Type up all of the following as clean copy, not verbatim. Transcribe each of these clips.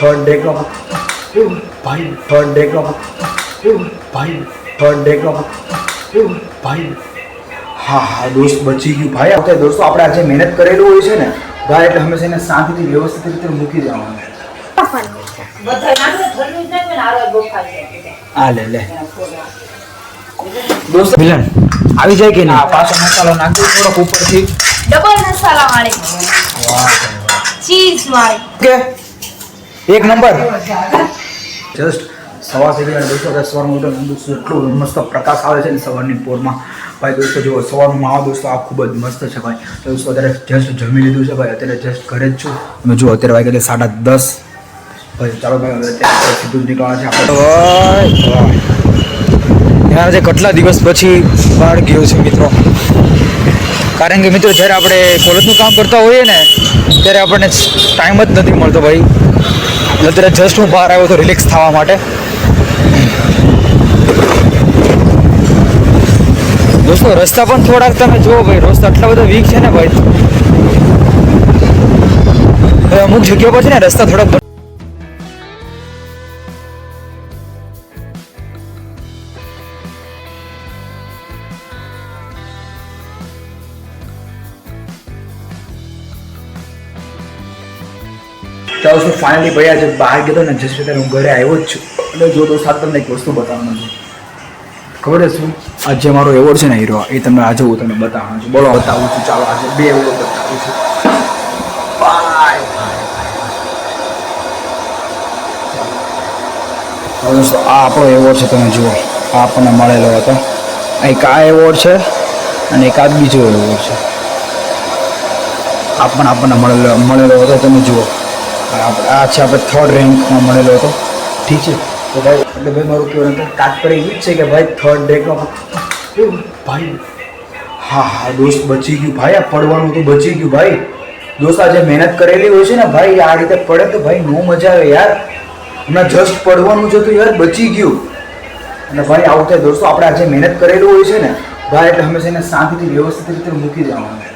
Third day का भाई third day का भाई थर्ड डे का भाई हाँ हाँ दोस्त बची गયું ભાઈ આવતા દોસ્તો આપણે આજે મહેનત કરેલું હોય છે ને ભાઈ એટલે હંમેશા એને શાંતિથી વ્યવસ્થિત રીતે મૂકી જવાનું આ લે લે દોસ્ત વિલન આવી જાય કે ના પાછો મસાલો નાખી થોડોક ઉપરથી ડબલ મસાલા વાળી વાહ ચીઝ વાળી કે એક નંબર જસ્ટ સવા થઈ ગયા દોસ્તો કે સવારમાં ઉઠો દોસ્તો એટલો મસ્ત પ્રકાશ આવે છે ને સવારની પોરમાં ભાઈ દોસ્તો જુઓ સવારનું માહોલ દોસ્તો આ ખૂબ જ મસ્ત છે ભાઈ દોસ્તો અત્યારે જસ્ટ જમી લીધું છે ભાઈ અત્યારે જસ્ટ ઘરે જ છું અને જુઓ અત્યારે વાગે 10:30 ભાઈ ચાલો ભાઈ અત્યારે સીધું જ નીકળવાનું છે આપણે યાર જે કેટલા દિવસ પછી બહાર ગયો છું મિત્રો કારણ કે મિત્રો જ્યારે આપણે કોલેજનું કામ કરતા હોઈએ ને ત્યારે આપણને ટાઈમ જ નથી મળતો ભાઈ અત્યારે જસ્ટ હું બહાર આવ્યો તો રિલેક્સ થવા માટે દોસ્તો રસ્તા પણ થોડાક તમે જુઓ ભાઈ રસ્તા આટલા બધા વીક છે ને ભાઈ અમુક જગ્યા પર છે ને રસ્તા થોડાક તો ફાઇનલી ભાઈ આજે બહાર ગયો ને જસ્ટ ત્યારે હું ઘરે આવ્યો જ છું એટલે જો તો સાથે તમને એક વસ્તુ બતાવવાનું છે ખબર છે શું આજે મારો એવોર્ડ છે ને હીરો એ તમને આજે હું તમને બતાવવાનું છું બોલો બતાવું છું ચાલો આજે 2 એવોર્ડ બતાવું છું હવે દોસ્તો આ આપણો એવોર્ડ છે તમે જુઓ આ આપણને મળેલો હતો એક આ એવોર્ડ છે અને એક આ બીજો એવોર્ડ છે આપણને મળેલો હતો તમે જુઓ આ છે આપણે 3rd રેન્કમાં મળેલો હતો ઠીક છે તો ભાઈ એટલે ભાઈ મારું કહેવાનું હતું તાત્પર્ય એ જ છે કે ભાઈ 3rd ડે ભાઈ હા હા દોસ્ત બચી ગયું ભાઈ આ પડવાનું તો બચી ગયું ભાઈ દોસ્ત આજે મહેનત કરેલી હોય છે ને ભાઈ આ રીતે પડે તો ભાઈ નો મજા આવે યાર હમણાં જસ્ટ પડવાનું છે તો યાર બચી ગયું અને ભાઈ આવું થાય દોસ્તો આપણે આજે મહેનત કરેલું હોય છે ને ભાઈ એટલે હંમેશા એને શાંતિથી વ્યવસ્થિત રીતે મૂકી દેવાનું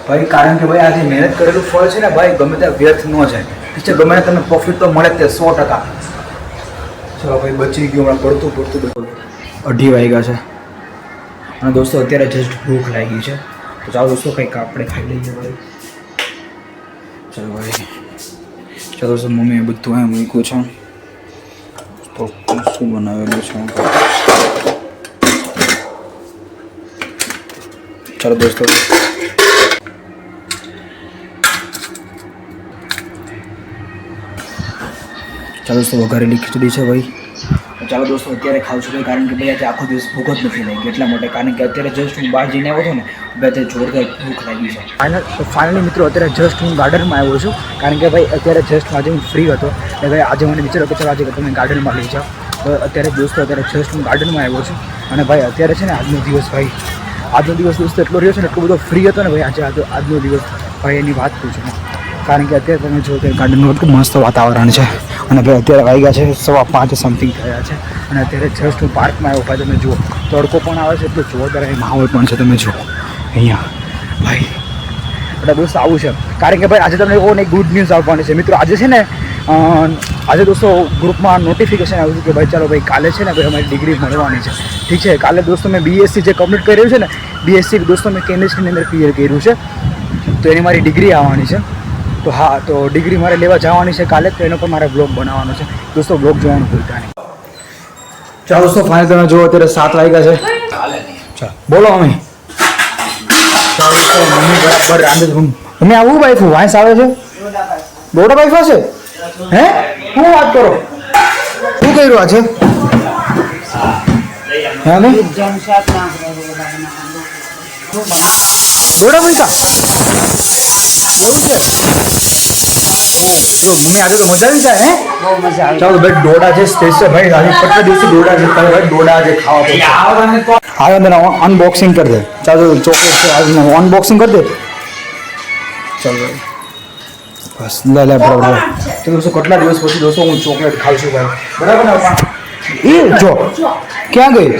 ભાઈ કારણ કે ભાઈ આજે મહેનત કરેલું ફળ છે ને ભાઈ ગમે ત્યાં વ્યર્થ ન જાય ઠીક છે ગમે તમને પ્રોફિટ તો મળે તે 100%. ચલો ભાઈ બચી ગયું હમણાં પડતું 2:30 વાગ્યા છે અને દોસ્તો અત્યારે જસ્ટ ભૂખ લાગી છે તો ચાલો દોસ્તો કંઈક આપણે ખાઈ લઈએ ભાઈ ચલો ભાઈ ચાલો દોસ્તો મમ્મીએ બધું એમ મૂક્યું છે તો શું બનાવેલું છે ચાલો દોસ્તો ચાલો દોસ્તો વઘારેલી ખીચડી છે ભાઈ ચાલો દોસ્તો અત્યારે ખાઉં છું ભાઈ કારણ કે ભાઈ આજે આખો દિવસ ભૂખ જ નથી લાગી એટલા માટે કારણ કે અત્યારે જસ્ટ હું બહાર જઈને આવ્યો હતો ને ભાઈ અત્યારે જોરદાર ભૂખ લાગી છે ફાઇનલી મિત્રો અત્યારે જસ્ટ હું ગાર્ડનમાં આવ્યો છું કારણ કે ભાઈ અત્યારે જસ્ટ આજે હું ફ્રી હતો એટલે ભાઈ આજે મને વિચારો કે ચાલો આજે તમે ગાર્ડનમાં લઈ જાઓ તો અત્યારે દોસ્તો અત્યારે જસ્ટ હું ગાર્ડનમાં આવ્યો છું અને ભાઈ અત્યારે છે ને આજનો દિવસ દોસ્તો એટલો રહ્યો છે ને એટલો બધો ફ્રી હતો ને ભાઈ આજનો દિવસ ભાઈ એની વાત પૂછું કારણ કે અત્યારે તમે જો કે ગાર્ડનનું એટલું મસ્ત વાતાવરણ છે અને ભાઈ અત્યારે વાગ્યા છે 5:15 સમથિંગ થયા છે અને અત્યારે જસ્ટ હું પાર્કમાં આવ્યો ભાઈ તમે જુઓ તડકો પણ આવે છે એટલો જોરદાર એ માહોલ પણ છે તમે જુઓ અહીંયા ભાઈ એટલે દોસ્તો આવું છે કારણ કે ભાઈ આજે તમને એવો એક ગુડ ન્યૂઝ આપવાની છે મિત્રો આજે છે ને આજે દોસ્તો ગ્રુપમાં નોટિફિકેશન આવ્યું છે કે ભાઈ ચાલો ભાઈ કાલે છે ને ભાઈ અમારી ડિગ્રી મળવાની છે ઠીક છે કાલે દોસ્તો મેં બીએસસી જે કમ્પ્લીટ કર્યું છે ને બીએસસી દોસ્તો મેં કેમિસ્ટ્રીની અંદર ક્લિયર કર્યું છે તો એની મારી ડિગ્રી આવવાની છે તો હા તો ડિગ્રી મારે લેવા જવાની છે કાલે તો એનો પણ મારે બ્લોગ બનાવવાનો છે દોસ્તો બ્લોગ જોવાનું ભૂલતા નહીં ચાલો દોસ્તો ફાઇનલ તમે જુઓ અત્યારે 7 વાગ્યા છે ચાલો બોલો અમે ચાલો દોસ્તો મમ્મી બરાબર રાંધે છે મમ્મી આવું બાઈફ વાંસ આવે છે દોડા બાઈફ છે હે શું વાત કરો શું કર્યું આ છે હે ને દોડા પૈસા એવું છે જો મમ્મી આજે તો મજા આવી જાય હે બહુ મજા આવે ચાલો ભાઈ ડોડા છે સ્પેશિયલ ભાઈ આજે કેટલા દિવસથી ડોડા છે તારે ભાઈ ડોડા આજે ખાવા પડશે આવે મને અનબોક્સિંગ કરી દે ચાલો ચોકલેટ છે આજે અનબોક્સિંગ કરી દે ચાલો બસ લે બરાબર તો દોસ્તો કેટલા દિવસ પછી દોસ્તો હું ચોકલેટ ખાઉં છું ભાઈ બરાબર ને એ જો ક્યાં ગઈ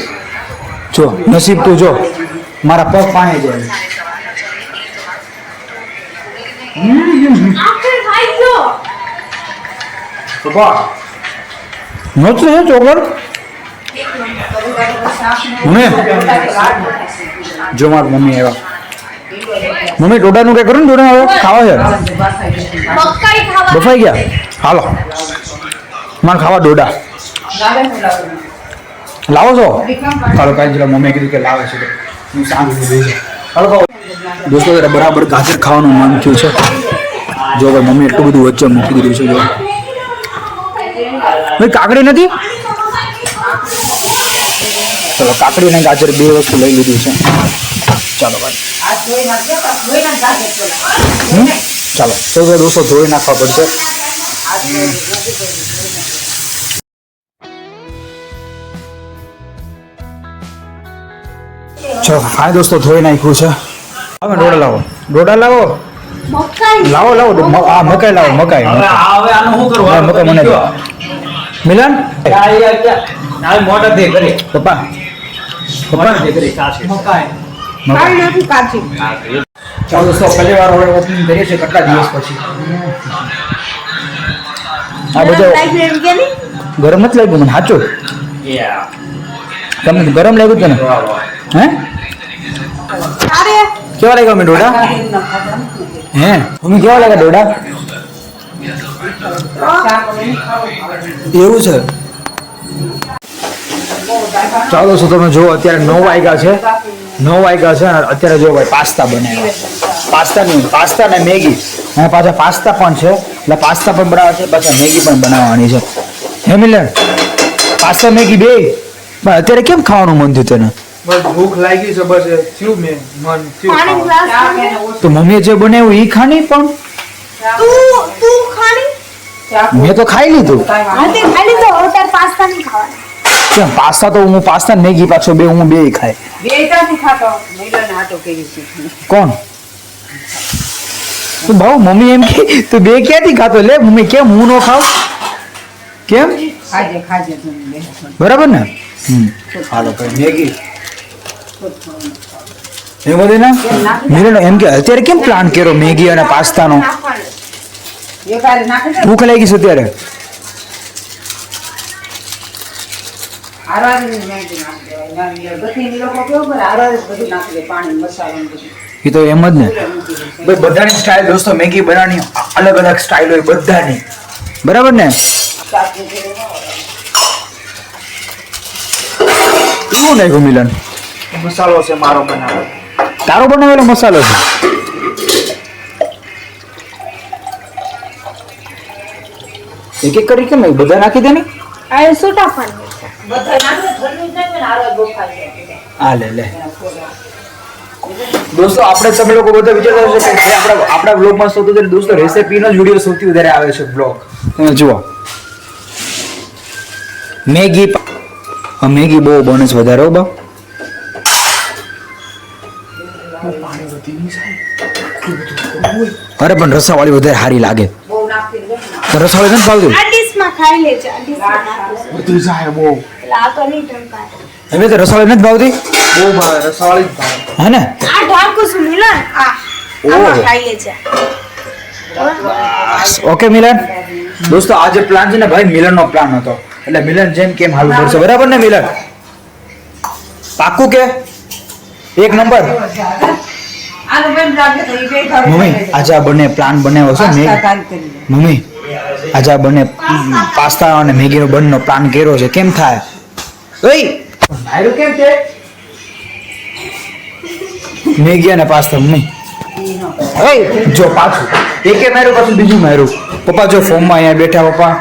જો નસીબ તું જો મારા પગ પાણી જાય પપ્પા નથી હે ચોકલેટ મમ્મી જો મારી મમ્મી આવ્યા મમ્મી ડોડાનું કઈ કરું ને ડોડા હવે ખાવા છે મકાઈ ખાવા બફાઈ ગયા હાલો મારે ખાવા ડોડા લાવો છો ચાલો કાંઈ જરા મમ્મીએ કીધું કે લાવે છે તો હું શાંતિ થઈ છે ચાલો ખાઓ દોસ્તો જરા બરાબર ગાજર ખાવાનું મન થયું છે જો ભાઈ મમ્મી એટલું બધું વચ્ચે મૂકી દીધું છે જો ભાઈ કાકડી નથી ચલો કાકડી અને ગાજર બે વસ્તુ લઈ લીધી છે ચાલો ભાઈ ચાલો તો દોસ્તો ધોઈ નાખવા પડશે ચલો હા દોસ્તો ધોઈ નાખ્યું છે હવે ડોડા લાવો મકાઈ લાવો હા મકાઈ લાવો મકાઈ હવે આનું શું કરવું? હા, મકાઈ મને દો. મિલન મોટા દે કરી પપ્પા મોટા દે કરી ચાલશે. મકાઈ નથી કાચી ચાલો દોસ્તો પહેલી વાર હવે ઓપનિંગ કરીએ છીએ કેટલા દિવસ પછી આ બધો લાઈબ્રેરી ગયેલી ગરમ નથી લાગ્યું મને સાચું Yeah. તમને ગરમ લાગ્યું તને વાહ, વાહ. હે અરે કેવા લાગ્યા અમે ડોડા હે મમ્મી કેવા લાગ્યા ડોડા એવું છે ચાલો છો તમે જો અત્યારે 9 વાગ્યા છે 9 વાગ્યા છે અને અત્યારે જો ભાઈ પાસ્તા બનાવ્યા પાસ્તા ને મેગી અને પાછા પાસ્તા પણ છે એટલે પાસ્તા પણ બનાવે છે પાછા મેગી પણ બનાવવાની છે હે મિલન પાસ્તા મેગી બે પણ અત્યારે કેમ ખાવાનું મન થયું તને બસ ભૂખ લાગી છે બસ થયું મેં મન થયું પાણી ખાવાનું. ગ્લાસ તો મમ્મીએ જે બનાવ્યું એ ખાની પણ તું ખાણી મેં તો ખાઈ લીધું હા તે ખાલી તો અત્યારે પાસ્તા નહીં ખાવાના કેમ પાસ્તા તો હું પાસ્તા ને મેગી પાછો બે હું બે ખાય કોણ તું ભાવ મમ્મી એમ કે તું બે ક્યાંથી ખાતો લે મમ્મી કેમ હું નો ખાવ કેમ બરાબર ને હાલો ભાઈ મેગી એ બધું ના મિલન એમ કે અત્યારે કેમ પ્લાન કર્યો મેગી અને પાસ્તાનો નાખવાનું ભૂખ લાગી છે અત્યારે એ તો એમ જ ને ભાઈ બધાની સ્ટાઇલ દોસ્તો મેગી બનાવવાની અલગ અલગ સ્ટાઇલ હોય બધાની બરાબર ને એવું નાખ્યું મિલન મસાલો છે મારો બનાવે તારો બનાવેલો મસાલો છે એક એક કરી કેમ બધા નાખી દે ને આ સુટા ફાન આ લે લે દોસ્તો આપણે તમે લોકો બધા વિચારતા હશો કે જે આપણા બ્લોગમાં સૌથી વધારે દોસ્તો રેસીપીનો જ વિડીયો સૌથી વધારે આવે છે બ્લોગ તમે જુઓ મેગી મેગી બહુ બને છે વધારે હો બા અરે પણ રસાવાળી વધારે સારી લાગે તો રસાવાળી નથી ભાવતું આ ડીશમાં ખાઈ લેજે આ ડીશમાં નાખી બધું જાય બહુ એટલે આ તો નહીં ઢંકાય હવે તો રસાવાળી નથી ભાવતી બહુ ભાવે રસાવાળી જ ભાવે હે ને આ ઢાંકું છું મિલન આમાં ખાઈ લેજે ઓકે મિલન દોસ્તો આજે પ્લાન છે ને ભાઈ મિલનનો પ્લાન હતો એટલે મિલન જેમ કેમ હાલવું પડશે બરાબર ને મિલન પાક્કું કે એક નંબર મમ્મી આજે આ બંને પ્લાન બનાવ્યો છે મમ્મી આજે આ બંને પાસ્તા અને મેગીનો બંનેનો પ્લાન કર્યો છે કેમ થાય ઓય મારું કેમ છે મેગી અને પાસ્તા મમ્મી ઓય જો પાછું એકે માર્યું પાછું બીજું માર્યું પપ્પા જો ફોર્મમાં અહીંયા બેઠા પપ્પા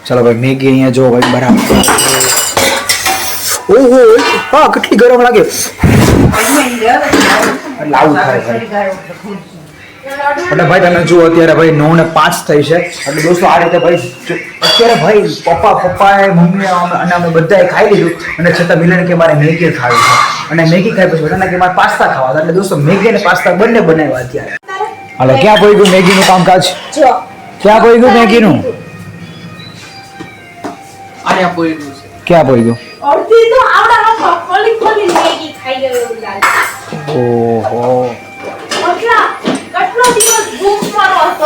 ચલો ભાઈ મેગી અહીંયા જો ભાઈ બરાબર ઓહો હા કેટલી ગરમ લાગે લાવું થાય એટલે ભાઈ તમે જુઓ અત્યારે ભાઈ 9:05 થઈ છે એટલે દોસ્તો આ રીતે ભાઈ અત્યારે ભાઈ પપ્પાએ મમ્મી અને અમે બધાએ ખાઈ લીધું અને છતાં મિલન કે મારે મેગી ખાવી છે અને મેગી ખાઈ પછી બધાને કે મારે પાસ્તા ખાવા એટલે દોસ્તો મેગી અને પાસ્તા બંને બનાવ્યા અત્યારે હાલો ક્યાં પડી ગયું મેગીનું કામકાજ જો ક્યાં પડી ગયું મેગીનું આયા કોઈ ગયું છે ક્યાં પડી ગયું અડધી તો આવડા ખોલી મેગી ખાઈ ગયો એવું લાગે ઓહો કેટલો દિવસ ભૂખ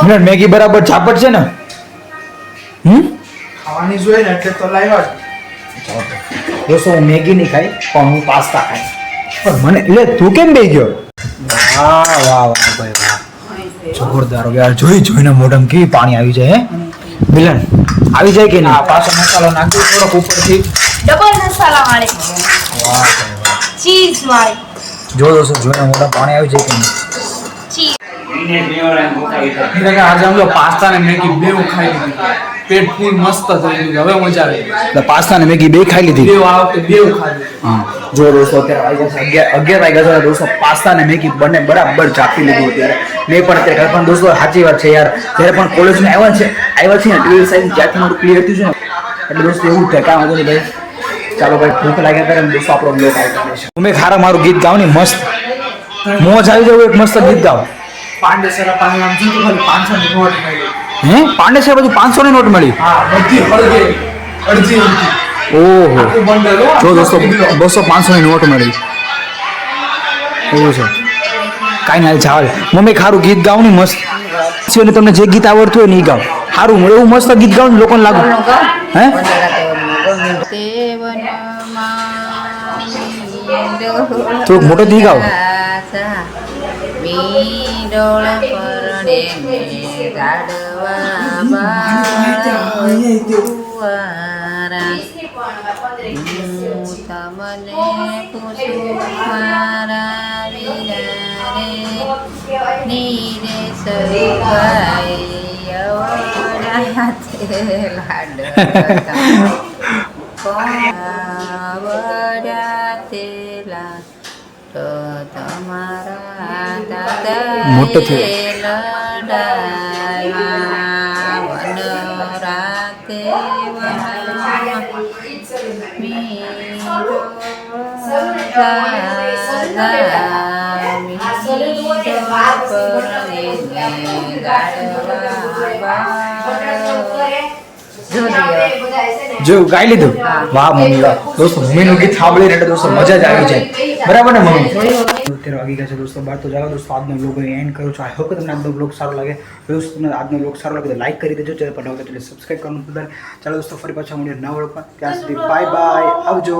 મિલન મેગી બરાબર ઝાપટ છે ને ખાવાની જોઈએ ને એટલે તો લાવ્યા જ. દોસ્તો હું મેગી નહીં ખાઈ પણ હું પાસ્તા ખાઈ પણ મને એટલે તું કેમ બે ગયો વાહ વાહ વાહ ભાઈ વાહ જોરદાર યાર જોઈને મોઢામાં કેવી પાણી આવી જાય હે મિલન આવી જાય કે નહીં પાછો મસાલો નાખી થોડોક ઉપરથી. ડબલ મસાલા વાળી વાહ ભાઈ વાહ ચીઝ વાળી જો દોસ્તો જોઈને મોઢા પાણી આવી જાય કે નહીં ચીઝ એને મેવાડા મોટા વિચાર એટલે કે આજે અમે પાસ્તા ને મેગી બેવ ખાઈ લીધી. પેટ ફૂલ મસ્ત થઈ ગયું. હવે મજા આવી. એટલે પાસ્તા ને મેગી બે ખાઈ લીધી બેવ આ વખતે બેવ ખાધી. હા જો દોસ્તો અત્યારે વાગ્યા છે 11 વાગ્યા છે દોસ્તો પાસ્તા ને મેગી બંને બરાબર ચાપી લીધું અત્યારે મેં પણ અત્યારે પણ દોસ્તો સાચી વાત છે યાર જ્યારે પણ કોલેજમાં આવ્યા છે ને 12 સાઈઝ જ્યાંથી મારું ક્લિયર થયું છે ને એટલે દોસ્તો એવું થાય કાંઈ વાંધો નહીં ભાઈ ચાલો ભાઈ ભૂખ લાગ્યા ત્યારે દોસ્તો આપણો બ્લોગ આવતા રહેશે તમે ખારા મારું ગીત ગાવ ને મસ્ત મોજ આવી જાય એક મસ્ત ગીત ગાવ પાંડેસરા પાસે આમ જોયું ખાલી 500 ની નોટ મળી. હે પાંડેસર બધું 500 ની નોટ મળી હા બધી અડધી અડધી. ઓહો આખું બંડલ હો. જો દોસ્તો 200-500 ની નોટ મળી એવું છે કાંઈ ના ચાલે મમ્મી ખારું ગીત ગાવ ને મસ્ત અને તમને જે ગીત આવડતું હોય ને એ ગાવ સારું મળે એવું મસ્ત ગીત ગાવ ને લોકોને લાગુ હે થોડુંક મોટો દી ગાવ મીડોળ પરણે ગાડવા બાળવારા હું તમને પૂછું મારા વિરારે નીરે સરુભાઈ અવડાતે લાડ તો તમારા દાદા મોટો થયો. લડાયા વન રાતે જો ગાઈ લીધું વાહ મમ્મી વાહ દોસ્તો મમ્મીનું ગીત સાંભળીને એટલે દોસ્તો મજા જ આવી જાય બરાબર ને મમ્મી અત્યારે વાગી ગયા છે દોસ્તો બાર તો ચાલો દોસ્તો આજનો બ્લોગ એન્ડ કરું છું આઈ હોપ કે તમને આજનો બ્લોગ સારો લાગે દોસ્તો તમને આજનો બ્લોગ સારો લાગે તો લાઈક કરી દેજો ચેનલ પર નવા એટલે સબસ્ક્રાઈબ કરવાનું ભૂલતા નહીં. ચાલો દોસ્તો ફરી પાછા મળીએ નવા બ્લોગમાં ત્યાં સુધી બાય બાય આવજો.